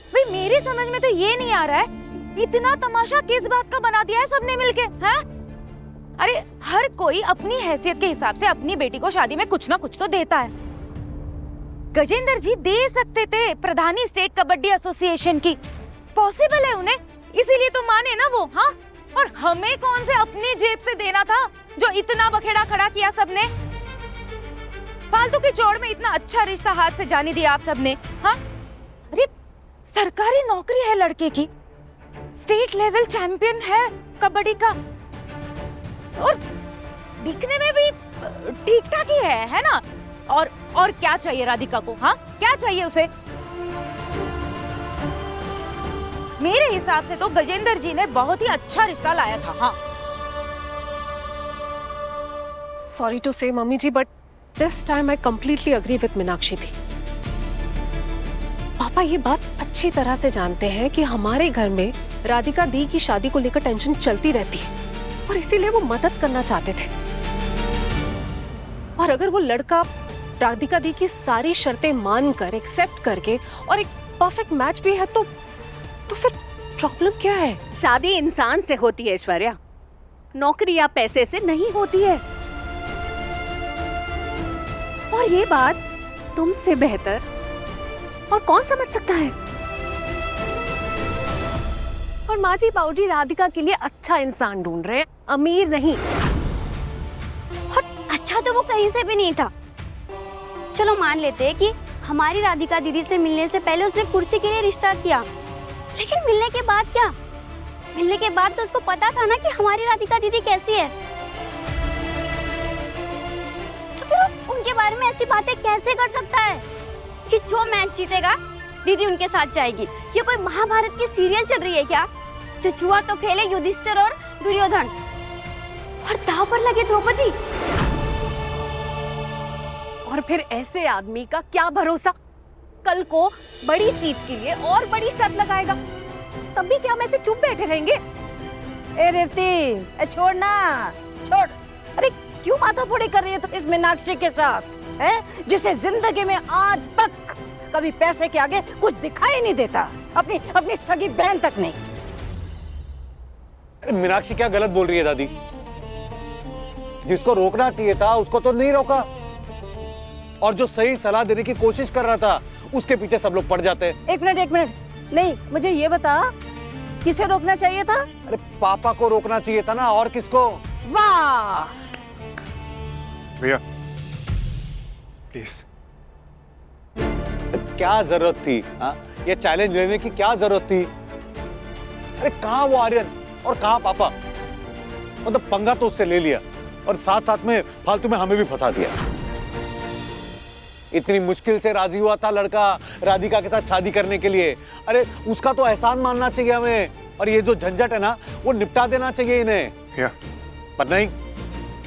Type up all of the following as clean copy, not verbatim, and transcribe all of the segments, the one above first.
भाई मेरी समझ में तो ये नहीं आ रहा है, इतना तमाशा किस बात का बना दिया है सबने मिलके, हैं? अरे हर कोई अपनी हैसियत के हिसाब से अपनी बेटी को शादी में कुछ ना कुछ तो देता है। गजेंद्र जी दे सकते थे प्रधानी स्टेट कबड्डी एसोसिएशन की, पॉसिबल है उन्हें, इसीलिए तो माने ना वो। हाँ, और हमें कौन से अपनी जेब से देना था जो इतना बखेड़ा खड़ा किया सबने। फालतू की चौड़ में इतना अच्छा रिश्ता हाथ से जाने दिया आप सबने। हाँ, अरे सरकारी नौकरी है लड़के की, स्टेट लेवल चैंपियन है कबड्डी का, और दिखने में भी ठीक ठाक ही है ना? और क्या चाहिए राधिका को? हाँ, क्या चाहिए उसे? मेरे हिसाब से तो गजेंद्र जी ने बहुत ही अच्छा रिश्ता लाया था। हाँ, sorry to say mummy ji, but this time I completely agree with Meenakshi di. पापा ये बात अच्छी तरह से जानते हैं कि हमारे घर में राधिका दी की शादी को लेकर टेंशन चलती रहती है, और इसीलिए वो मदद करना चाहते थे। और अगर वो लड़का राधिका दी की सारी शर्तें मानकर एक्सेप्ट करके और एक परफेक्ट मैच भी है तो फिर प्रॉब्लम क्या है? शादी इंसान से होती है ऐश्वर्या, नौकरी या पैसे से नहीं होती है। और ये बात तुमसे बेहतर और कौन समझ सकता है? और माँ जी बाबूजी राधिका के लिए अच्छा इंसान ढूंढ रहे हैं, अमीर नहीं। और अच्छा तो वो कहीं से भी नहीं था। चलो मान लेते हैं कि हमारी राधिका दीदी से मिलने से पहले उसने कुर्सी के लिए रिश्ता किया, लेकिन मिलने के बाद क्या? मिलने के बाद तो उसको पता था ना कि हमारी राधिका दीदी कैसी है, तो फिर वो उनके बारे में ऐसी बातें कैसे कर सकता है कि जो मैच जीतेगा दीदी उनके साथ जाएगी? ये कोई महाभारत की सीरियल चल रही है क्या? जो जुआ तो खेले युधिष्ठिर और दुर्योधन, और दांव पर लगे द्रौपदी। और फिर ऐसे आदमी का क्या भरोसा, कल को बड़ी सीट के लिए और बड़ी शर्त लगाएगा, तब भी क्या हम ऐसे चुप बैठे रहेंगे? ए रेवती, छोड़ ना, छोड़। अरे क्यों माथाफोड़ी कर रही है तुम इस मीनाक्षी के साथ, है? जिसे जिंदगी में आज तक कभी पैसे के आगे कुछ दिखाई नहीं देता, अपनी सगी बहन तक नहीं। मीनाक्षी क्या गलत बोल रही है दादी? जिसको रोकना चाहिए था उसको तो नहीं रोका, और जो सही सलाह देने की कोशिश कर रहा था उसके पीछे सब लोग पड़ जाते हैं। एक मिनट, नहीं, मुझे ये बता, किसे रोकना चाहिए था? अरे पापा को रोकना चाहिए था ना, और किसको? वाह भैया प्लीज। क्या जरूरत थी ये चैलेंज लेने की? क्या जरूरत थी? अरे कहाँ वो आर्यन और कहाँ पापा? मतलब पंगा तो उससे ले लिया और साथ साथ में फालतू में हमें भी फंसा दिया। इतनी मुश्किल से राजी हुआ था लड़का राधिका के साथ शादी करने के लिए। अरे उसका तो एहसान मानना चाहिए हमें, और ये जो झंझट है ना वो निपटा देना चाहिए इन्हें। भैया पर नहीं,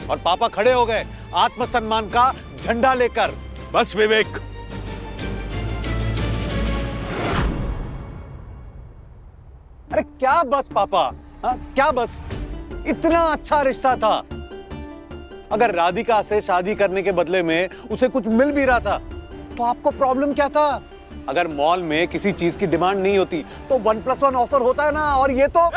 और पापा खड़े हो गए आत्मसम्मान का झंडा लेकर। बस विवेक, अरे क्या बस पापा, क्या बस? इतना अच्छा रिश्ता था, अगर राधिका से शादी करने के बदले में उसे कुछ मिल भी रहा था तो आपको प्रॉब्लम क्या था? अगर मॉल में किसी चीज की डिमांड नहीं होती तो 1+1 ऑफर होता है ना, और ये तो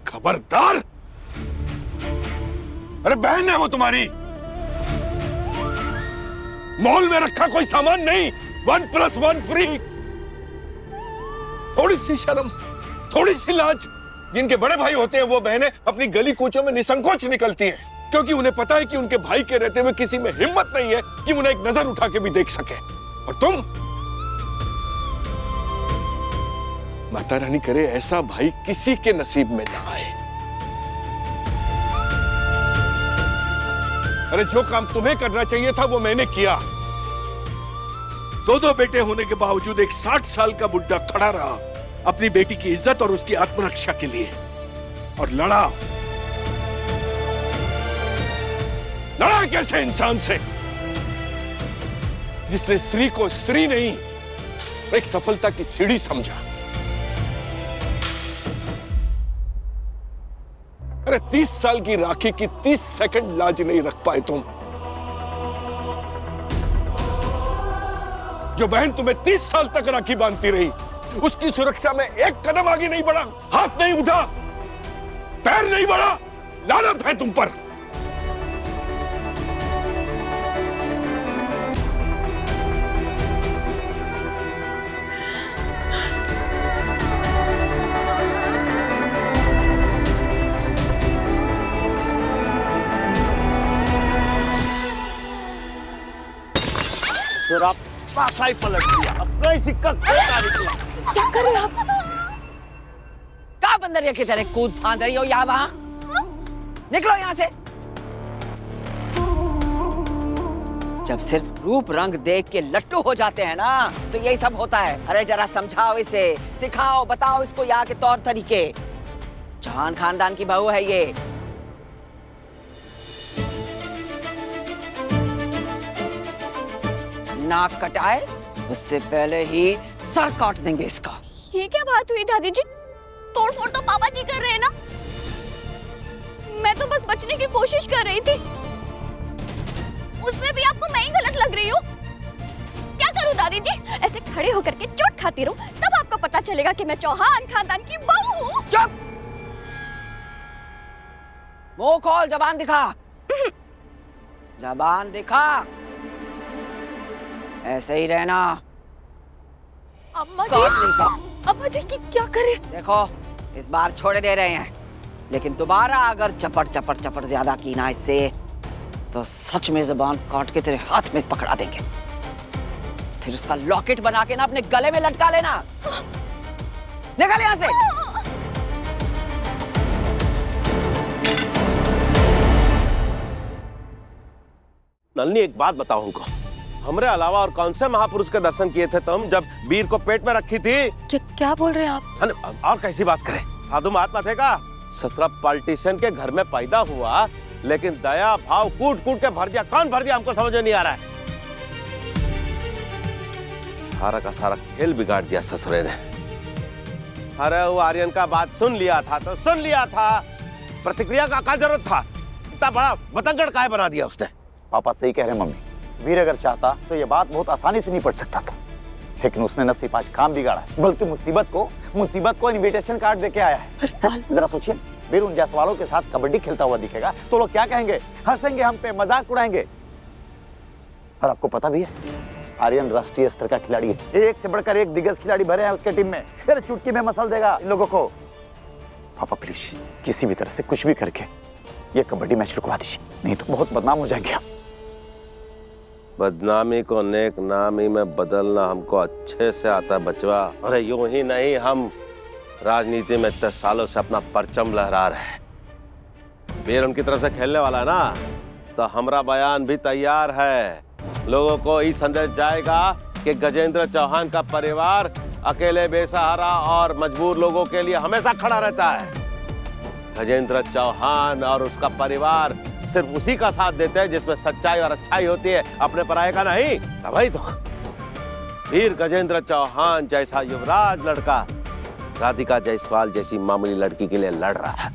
खबरदार! अरे बहन है वो तुम्हारी, मॉल में रखा कोई सामान नहीं, 1+1 फ्री। थोड़ी सी शर्म, थोड़ी सी लाज। जिनके बड़े भाई होते हैं वो बहनें अपनी गली कूचों में निसंकोच निकलती हैं, क्योंकि उन्हें पता है कि उनके भाई के रहते हुए किसी में हिम्मत नहीं है कि उन्हें एक नजर उठा के भी देख सके। और तुम, माता रानी करे ऐसा भाई किसी के नसीब में ना आए। अरे जो काम तुम्हें करना चाहिए था वो मैंने किया। दो बेटे होने के बावजूद एक 60 साल का बुड्ढा खड़ा रहा अपनी बेटी की इज्जत और उसकी आत्मरक्षा के लिए, और लड़ा कैसे इंसान से? जिसने स्त्री को स्त्री नहीं, एक सफलता की सीढ़ी समझा। अरे 30 साल की राखी की 30 सेकंड लाज नहीं रख पाए तुम। जो बहन तुम्हें 30 साल तक राखी बांधती रही, उसकी सुरक्षा में एक कदम आगे नहीं बढ़ा, हाथ नहीं उठा, पैर नहीं बढ़ा। लानत है तुम पर। तेरा पासा ही पलट दिया, अपना ही सिक्का खोटा निकला। क्या कर रहे हैं आप? कहाँ बंदरिया की तरह कूद फांद रही हो यहाँ वहाँ? निकलो यहाँ से। जब सिर्फ रूप रंग देख के लट्टू हो जाते हैं ना, तो यही सब होता है। अरे जरा समझाओ इसे, सिखाओ, बताओ इसको यहाँ के तौर तरीके। चौहान खानदान की बहू है ये। नाक कटाए उससे पहले ही सर काट देंगे इसका। ये क्या बात हुई दादी जी? तोड़फोड़ तो पापा जी कर रहे हैं ना। मैं तो बस बचने की कोशिश कर रही थी। उसमें भी आपको मैं ही गलत लग रही हूँ। क्या करूँ दादी जी? ऐसे खड़े होकर के चोट खाती रहूं, तब आपको पता चलेगा कि मैं चौहान खानदान की बहू हूँ। चुप! मुंह खोल, जबान दिखा। जबान दिखा। ऐसे ही रहना। अम्मा काट नहीं का। जी, अम्मा जी की क्या करें? देखो, इस बार छोड़ दे रहे हैं, लेकिन दोबारा अगर चपट चपट चपट ज्यादा की ना इससे, तो सच में जबान काट के तेरे हाथ में पकड़ा देंगे। फिर उसका लॉकेट बना के ना अपने गले में लटका लेना। निकल यहाँ से। नलनी, एक बात बताओ हमको, हमरे अलावा और कौन से महापुरुष के दर्शन किए थे तुम जब वीर को पेट में रखी थी? क्या बोल रहे हैं आप? और कैसी बात करें, साधु महात्मा थे का? ससुरा पॉलिटिशियन के घर में पैदा हुआ, लेकिन दया भाव कूट कूट के भर दिया। कौन भर दिया हमको समझ में नहीं आ रहा है। सारा का सारा खेल बिगाड़ दिया ससुरे ने। अरे वो आर्यन का बात सुन लिया था तो सुन लिया था, प्रतिक्रिया का क्या जरूरत था? इतना बड़ा बतंगड़ काहे बना दिया उसने? पापा सही कह रहे हैं मम्मी। वीर अगर चाहता तो ये बात बहुत आसानी से निपट सकता था, लेकिन उसने नसीब आज काम बिगाड़ा है, बल्कि मुसीबत को इनविटेशन कार्ड देके आया है। जरा सोचिए, वीर उन जायसवालों के साथ कबड्डी खेलता हुआ दिखेगा तो लोग क्या कहेंगे? हंसेंगे हम पे, मजाक उड़ाएंगे। और आपको पता भी है, आर्यन राष्ट्रीय स्तर का खिलाड़ी है। एक से बढ़कर एक दिग्गज खिलाड़ी भरे हैं उसके टीम में। अरे चुटकी में मसल देगा इन लोगों को। पापा प्लीज, किसी भी तरह से कुछ भी करके ये कबड्डी मैच रुकवा दीजिए, नहीं तो बहुत बदनाम हो जाएंगे। बदनामी को नेक नामी में बदलना हमको अच्छे से आता है बचवा। अरे यूं ही नहीं, हम राजनीति में इतने सालों से अपना परचम लहरा रहे हैं। वीर उनकी तरफ से खेलने वाला है ना, तो हमारा बयान भी तैयार है। लोगों को ये संदेश जाएगा कि गजेंद्र चौहान का परिवार अकेले बेसहारा और मजबूर लोगों के लिए हमेशा खड़ा रहता है। गजेंद्र चौहान और उसका परिवार सिर्फ उसी का साथ देते हैं जिसमें सच्चाई और अच्छाई होती है, अपने पराये का नहीं। तभी तो वीर गजेंद्र चौहान जैसा युवराज लड़का राधिका जायसवाल जैसी मामूली लड़की के लिए लड़ रहा है।